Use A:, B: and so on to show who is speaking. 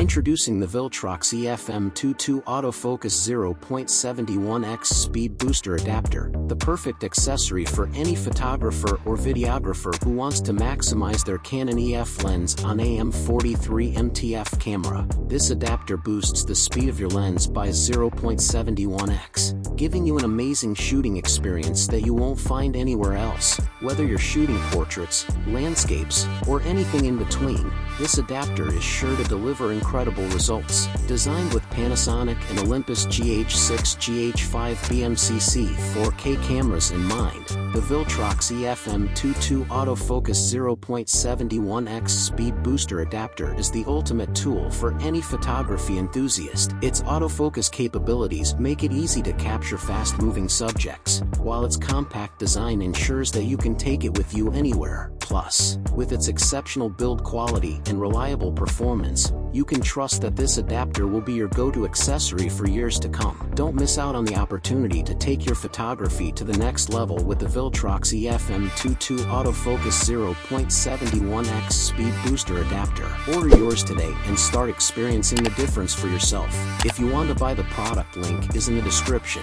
A: Introducing the Viltrox EF M43 Autofocus 0.71x Speed Booster Adapter, the perfect accessory for any photographer or videographer who wants to maximize their Canon EF lens on a M43 MTF camera. This adapter boosts the speed of your lens by 0.71x, giving you an amazing shooting experience that you won't find anywhere else. Whether you're shooting portraits, landscapes, or anything in between, this adapter is sure to deliver incredible results. Designed with Panasonic and Olympus GH6 GH5 BMCC 4K cameras in mind, the Viltrox EF M43 Autofocus 0.71x Speed Booster Adapter is the ultimate tool for any photography enthusiast. Its autofocus capabilities make it easy to capture fast-moving subjects, while its compact design ensures that you can take it with you anywhere. Plus, with its exceptional build quality and reliable performance, you can trust that this adapter will be your go-to accessory for years to come. Don't miss out on the opportunity to take your photography to the next level with the Viltrox EF M43 Autofocus 0.71x Speed Booster Adapter. Order yours today and start experiencing the difference for yourself. If you want to buy the product, link is in the description.